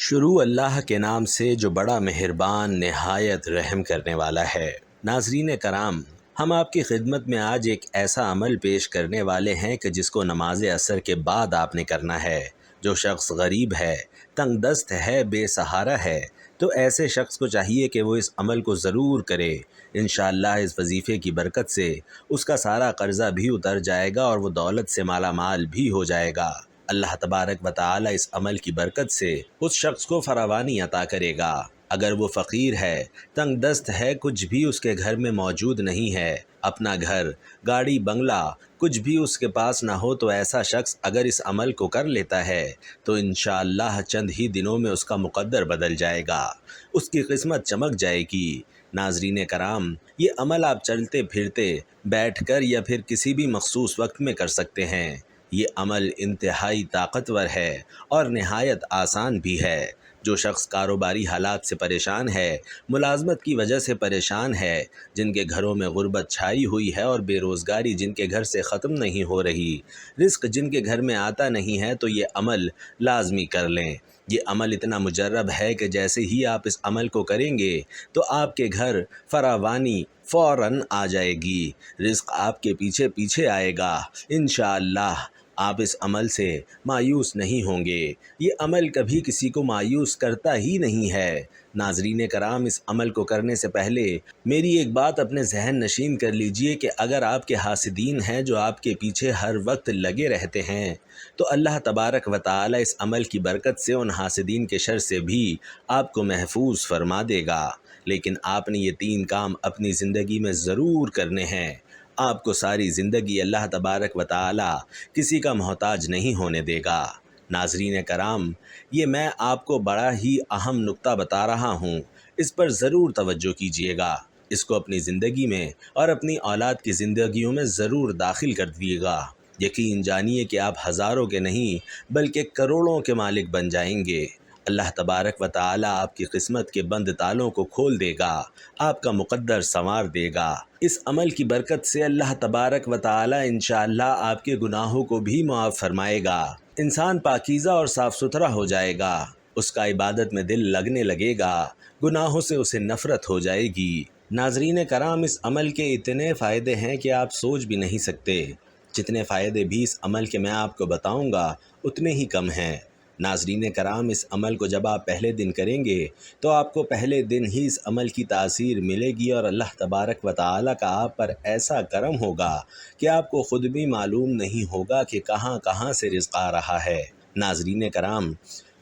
شروع اللہ کے نام سے جو بڑا مہربان نہایت رحم کرنے والا ہے۔ ناظرین کرام، ہم آپ کی خدمت میں آج ایک ایسا عمل پیش کرنے والے ہیں کہ جس کو نماز عصر کے بعد آپ نے کرنا ہے۔ جو شخص غریب ہے، تنگ دست ہے، بے سہارا ہے، تو ایسے شخص کو چاہیے کہ وہ اس عمل کو ضرور کرے۔ انشاءاللہ اس وظیفے کی برکت سے اس کا سارا قرضہ بھی اتر جائے گا اور وہ دولت سے مالا مال بھی ہو جائے گا۔ اللہ تبارک و تعالی اس عمل کی برکت سے اس شخص کو فراوانی عطا کرے گا۔ اگر وہ فقیر ہے، تنگ دست ہے، کچھ بھی اس کے گھر میں موجود نہیں ہے، اپنا گھر، گاڑی، بنگلہ کچھ بھی اس کے پاس نہ ہو، تو ایسا شخص اگر اس عمل کو کر لیتا ہے تو انشاءاللہ چند ہی دنوں میں اس کا مقدر بدل جائے گا، اس کی قسمت چمک جائے گی۔ ناظرین کرام، یہ عمل آپ چلتے پھرتے، بیٹھ کر یا پھر کسی بھی مخصوص وقت میں کر سکتے ہیں۔ یہ عمل انتہائی طاقتور ہے اور نہایت آسان بھی ہے۔ جو شخص کاروباری حالات سے پریشان ہے، ملازمت کی وجہ سے پریشان ہے، جن کے گھروں میں غربت چھائی ہوئی ہے اور بے روزگاری جن کے گھر سے ختم نہیں ہو رہی، رزق جن کے گھر میں آتا نہیں ہے، تو یہ عمل لازمی کر لیں۔ یہ عمل اتنا مجرب ہے کہ جیسے ہی آپ اس عمل کو کریں گے تو آپ کے گھر فراوانی فوراً آ جائے گی، رزق آپ کے پیچھے پیچھے آئے گا۔ انشاءاللہ آپ اس عمل سے مایوس نہیں ہوں گے۔ یہ عمل کبھی کسی کو مایوس کرتا ہی نہیں ہے۔ ناظرین کرام، اس عمل کو کرنے سے پہلے میری ایک بات اپنے ذہن نشین کر لیجئے کہ اگر آپ کے حاسدین ہیں جو آپ کے پیچھے ہر وقت لگے رہتے ہیں، تو اللہ تبارک و تعالی اس عمل کی برکت سے ان حاسدین کے شر سے بھی آپ کو محفوظ فرما دے گا۔ لیکن آپ نے یہ 3 کام اپنی زندگی میں ضرور کرنے ہیں۔ آپ کو ساری زندگی اللہ تبارک و تعالی کسی کا محتاج نہیں ہونے دے گا۔ ناظرین کرام، یہ میں آپ کو بڑا ہی اہم نکتہ بتا رہا ہوں، اس پر ضرور توجہ کیجیے گا۔ اس کو اپنی زندگی میں اور اپنی اولاد کی زندگیوں میں ضرور داخل کر دیجیے گا۔ یقین جانیے کہ آپ ہزاروں کے نہیں بلکہ کروڑوں کے مالک بن جائیں گے۔ اللہ تبارک و تعالی آپ کی قسمت کے بند تالوں کو کھول دے گا، آپ کا مقدر سنوار دے گا۔ اس عمل کی برکت سے اللہ تبارک و تعالی انشاءاللہ آپ کے گناہوں کو بھی معاف فرمائے گا۔ انسان پاکیزہ اور صاف ستھرا ہو جائے گا، اس کا عبادت میں دل لگنے لگے گا، گناہوں سے اسے نفرت ہو جائے گی۔ ناظرین کرام، اس عمل کے اتنے فائدے ہیں کہ آپ سوچ بھی نہیں سکتے۔ جتنے فائدے بھی اس عمل کے میں آپ کو بتاؤں گا اتنے ہی کم ہیں۔ ناظرین کرام، اس عمل کو جب آپ پہلے دن کریں گے تو آپ کو پہلے دن ہی اس عمل کی تاثیر ملے گی اور اللہ تبارک و تعالی کا آپ پر ایسا کرم ہوگا کہ آپ کو خود بھی معلوم نہیں ہوگا کہ کہاں کہاں سے رزق آ رہا ہے۔ ناظرین کرام،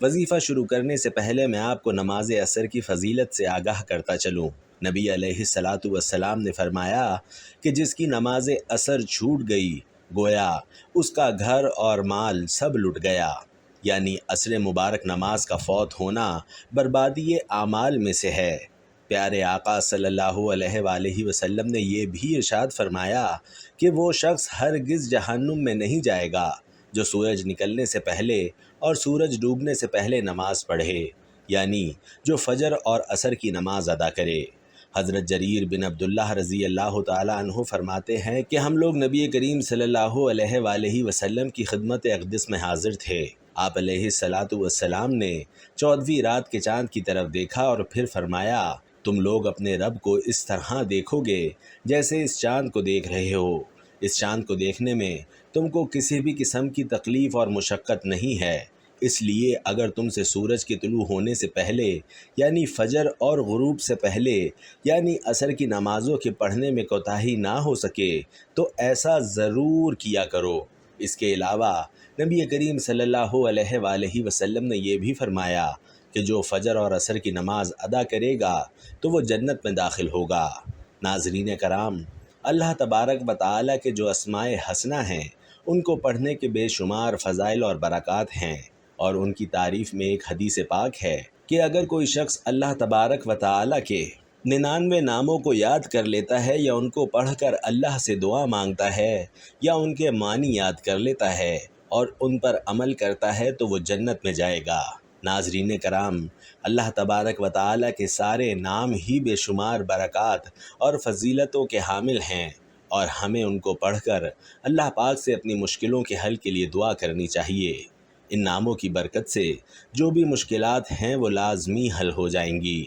وظیفہ شروع کرنے سے پہلے میں آپ کو نماز عصر کی فضیلت سے آگاہ کرتا چلوں۔ نبی علیہ الصلاۃ والسلام نے فرمایا کہ جس کی نماز عصر چھوٹ گئی، گویا اس کا گھر اور مال سب لٹ گیا۔ یعنی عصر مبارک نماز کا فوت ہونا بربادی اعمال میں سے ہے۔ پیارے آقا صلی اللہ علیہ وآلہ وسلم نے یہ بھی ارشاد فرمایا کہ وہ شخص ہرگز جہنم میں نہیں جائے گا جو سورج نکلنے سے پہلے اور سورج ڈوبنے سے پہلے نماز پڑھے، یعنی جو فجر اور عصر کی نماز ادا کرے۔ حضرت جریر بن عبداللہ رضی اللہ تعالیٰ عنہ فرماتے ہیں کہ ہم لوگ نبی کریم صلی اللہ علیہ وآلہ وسلم کی خدمت اقدس میں حاضر تھے۔ آپ علیہ الصلاۃ والسلام نے 14ویں رات کے چاند کی طرف دیکھا اور پھر فرمایا، تم لوگ اپنے رب کو اس طرح دیکھو گے جیسے اس چاند کو دیکھ رہے ہو۔ اس چاند کو دیکھنے میں تم کو کسی بھی قسم کی تکلیف اور مشقت نہیں ہے، اس لیے اگر تم سے سورج کے طلوع ہونے سے پہلے یعنی فجر اور غروب سے پہلے یعنی عصر کی نمازوں کے پڑھنے میں کوتاہی نہ ہو سکے تو ایسا ضرور کیا کرو۔ اس کے علاوہ نبی کریم صلی اللہ علیہ وآلہ وسلم نے یہ بھی فرمایا کہ جو فجر اور عصر کی نماز ادا کرے گا تو وہ جنت میں داخل ہوگا۔ ناظرین کرام، اللہ تبارک و تعالی کے جو اسماء حسنہ ہیں ان کو پڑھنے کے بے شمار فضائل اور برکات ہیں، اور ان کی تعریف میں ایک حدیث پاک ہے کہ اگر کوئی شخص اللہ تبارک و تعالی کے 99 ناموں کو یاد کر لیتا ہے یا ان کو پڑھ کر اللہ سے دعا مانگتا ہے یا ان کے معنی یاد کر لیتا ہے اور ان پر عمل کرتا ہے تو وہ جنت میں جائے گا۔ ناظرین کرام، اللہ تبارک و تعالی کے سارے نام ہی بے شمار برکات اور فضیلتوں کے حامل ہیں، اور ہمیں ان کو پڑھ کر اللہ پاک سے اپنی مشکلوں کے حل کے لیے دعا کرنی چاہیے۔ ان ناموں کی برکت سے جو بھی مشکلات ہیں وہ لازمی حل ہو جائیں گی۔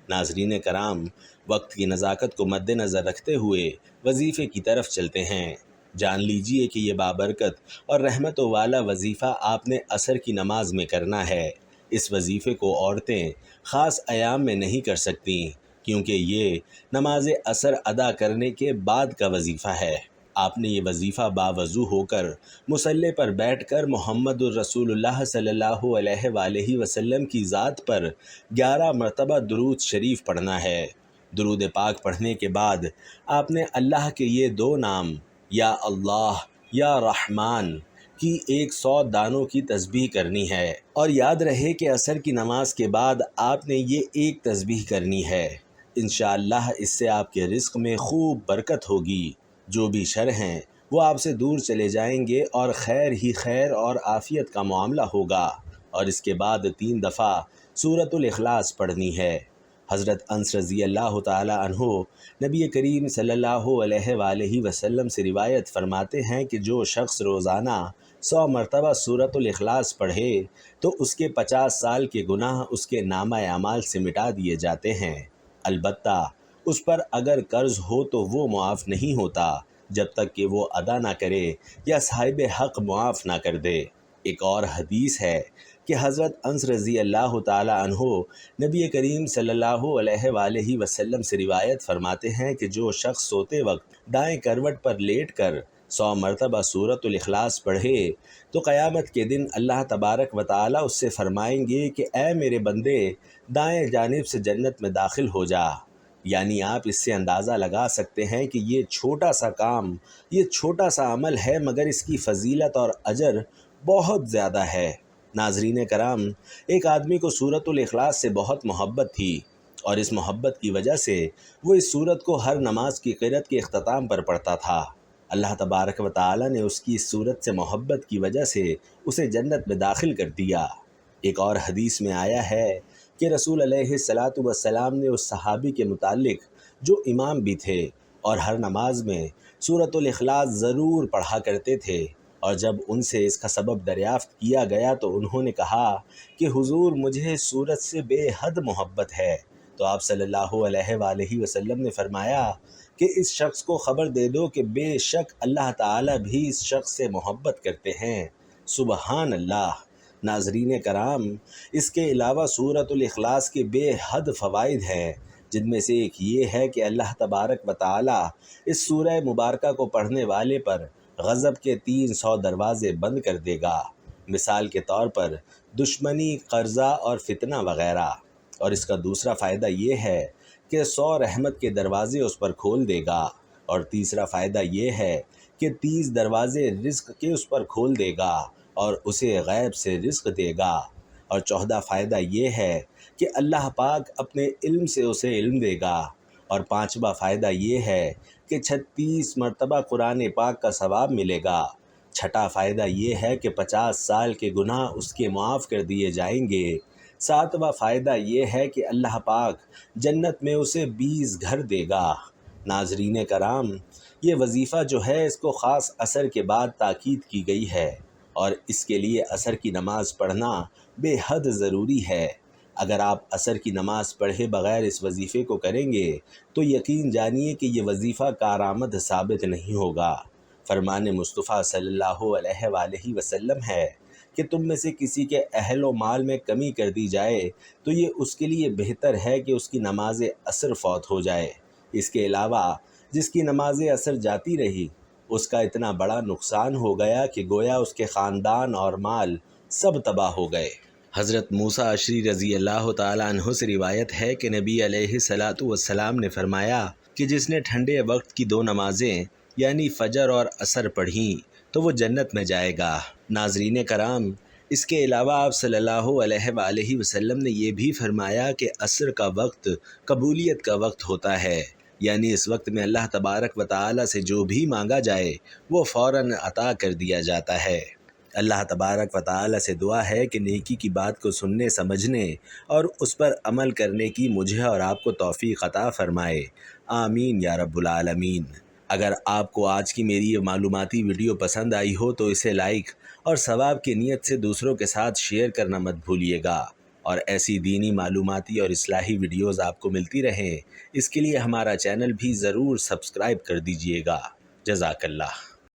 ناظرین کرام، وقت کی نزاکت کو مد نظر رکھتے ہوئے وظیفے کی طرف چلتے ہیں۔ جان لیجئے کہ یہ بابرکت اور رحمت والا وظیفہ آپ نے عصر کی نماز میں کرنا ہے۔ اس وظیفے کو عورتیں خاص ایام میں نہیں کر سکتیں، کیونکہ یہ نماز عصر ادا کرنے کے بعد کا وظیفہ ہے۔ آپ نے یہ وظیفہ باوضو ہو کر مصلی پر بیٹھ کر محمد الرسول اللہ صلی اللہ علیہ وآلہ وسلم کی ذات پر 11 مرتبہ درود شریف پڑھنا ہے۔ درود پاک پڑھنے کے بعد آپ نے اللہ کے یہ 2 نام یا اللہ یا رحمان کی 100 دانوں کی تسبیح کرنی ہے، اور یاد رہے کہ عصر کی نماز کے بعد آپ نے یہ ایک تسبیح کرنی ہے۔ انشاءاللہ اس سے آپ کے رزق میں خوب برکت ہوگی، جو بھی شر ہیں وہ آپ سے دور چلے جائیں گے اور خیر ہی خیر اور عافیت کا معاملہ ہوگا۔ اور اس کے بعد 3 دفعہ سورۃ الاخلاص پڑھنی ہے۔ حضرت انس رضی اللہ تعالی عنہ نبی کریم صلی اللہ علیہ وآلہ وسلم سے روایت فرماتے ہیں کہ جو شخص روزانہ 100 مرتبہ سورۃ الاخلاص پڑھے تو اس کے 50 سال کے گناہ اس کے نامہ اعمال سے مٹا دیے جاتے ہیں۔ البتہ اس پر اگر قرض ہو تو وہ معاف نہیں ہوتا جب تک کہ وہ ادا نہ کرے یا صاحب حق معاف نہ کر دے۔ ایک اور حدیث ہے کہ حضرت انس رضی اللہ تعالی عنہ نبی کریم صلی اللہ علیہ وآلہ وسلم سے روایت فرماتے ہیں کہ جو شخص سوتے وقت دائیں کروٹ پر لیٹ کر 100 مرتبہ سورۃ الاخلاص پڑھے تو قیامت کے دن اللہ تبارک و تعالی اس سے فرمائیں گے کہ اے میرے بندے، دائیں جانب سے جنت میں داخل ہو جا۔ یعنی آپ اس سے اندازہ لگا سکتے ہیں کہ یہ چھوٹا سا کام، یہ چھوٹا سا عمل ہے، مگر اس کی فضیلت اور اجر بہت زیادہ ہے۔ ناظرین کرام، ایک آدمی کو سورۃ الاخلاص سے بہت محبت تھی، اور اس محبت کی وجہ سے وہ اس سورت کو ہر نماز کی قرأت کے اختتام پر پڑھتا تھا۔ اللہ تبارک و تعالی نے اس کی اس سورت سے محبت کی وجہ سے اسے جنت میں داخل کر دیا۔ ایک اور حدیث میں آیا ہے کہ رسول علیہ الصلاۃ والسلام نے اس صحابی کے متعلق جو امام بھی تھے اور ہر نماز میں سورۃ الاخلاص ضرور پڑھا کرتے تھے، اور جب ان سے اس کا سبب دریافت کیا گیا تو انہوں نے کہا کہ حضور مجھے اس سورت سے بے حد محبت ہے۔ تو آپ صلی اللہ علیہ وآلہ وسلم نے فرمایا کہ اس شخص کو خبر دے دو کہ بے شک اللہ تعالی بھی اس شخص سے محبت کرتے ہیں۔ سبحان اللہ۔ ناظرین کرام، اس کے علاوہ سورۃ الاخلاص کے بے حد فوائد ہیں، جن میں سے ایک یہ ہے کہ اللہ تبارک و تعالی اس سورہ مبارکہ کو پڑھنے والے پر غضب کے 300 دروازے بند کر دے گا، مثال کے طور پر دشمنی، قرضہ اور فتنہ وغیرہ۔ اور اس کا دوسرا فائدہ یہ ہے کہ 100 رحمت کے دروازے اس پر کھول دے گا، اور تیسرا فائدہ یہ ہے کہ 30 دروازے رزق کے اس پر کھول دے گا اور اسے غیب سے رزق دے گا، اور 14 فائدہ یہ ہے کہ اللہ پاک اپنے علم سے اسے علم دے گا، اور 5واں فائدہ یہ ہے کہ 36 مرتبہ قرآن پاک کا ثواب ملے گا۔ 6واں فائدہ یہ ہے کہ 50 سال کے گناہ اس کے معاف کر دیے جائیں گے۔ 7واں فائدہ یہ ہے کہ اللہ پاک جنت میں اسے 20 گھر دے گا۔ ناظرین کرام، یہ وظیفہ جو ہے اس کو خاص عصر کے بعد تاکید کی گئی ہے، اور اس کے لیے عصر کی نماز پڑھنا بے حد ضروری ہے۔ اگر آپ عصر کی نماز پڑھے بغیر اس وظیفے کو کریں گے تو یقین جانیے کہ یہ وظیفہ کارآمد ثابت نہیں ہوگا۔ فرمان مصطفیٰ صلی اللہ علیہ وآلہ وسلم ہے کہ تم میں سے کسی کے اہل و مال میں کمی کر دی جائے تو یہ اس کے لیے بہتر ہے کہ اس کی نماز عصر فوت ہو جائے۔ اس کے علاوہ جس کی نماز عصر جاتی رہی اس کا اتنا بڑا نقصان ہو گیا کہ گویا اس کے خاندان اور مال سب تباہ ہو گئے۔ حضرت موسیٰ اشعری رضی اللہ تعالی عنہ سے روایت ہے کہ نبی علیہ الصلاۃ والسلام نے فرمایا کہ جس نے ٹھنڈے وقت کی 2 نمازیں یعنی فجر اور عصر پڑھیں تو وہ جنت میں جائے گا۔ ناظرین کرام، اس کے علاوہ آپ صلی اللہ علیہ وآلہ وسلم نے یہ بھی فرمایا کہ عصر کا وقت قبولیت کا وقت ہوتا ہے، یعنی اس وقت میں اللہ تبارک و تعالی سے جو بھی مانگا جائے وہ فوراً عطا کر دیا جاتا ہے۔ اللہ تبارک و تعالی سے دعا ہے کہ نیکی کی بات کو سننے، سمجھنے اور اس پر عمل کرنے کی مجھے اور آپ کو توفیق عطا فرمائے۔ آمین یا رب العالمین۔ اگر آپ کو آج کی میری یہ معلوماتی ویڈیو پسند آئی ہو تو اسے لائک اور ثواب کی نیت سے دوسروں کے ساتھ شیئر کرنا مت بھولیے گا۔ اور ایسی دینی معلوماتی اور اصلاحی ویڈیوز آپ کو ملتی رہیں، اس کے لیے ہمارا چینل بھی ضرور سبسکرائب کر دیجئے گا۔ جزاک اللہ۔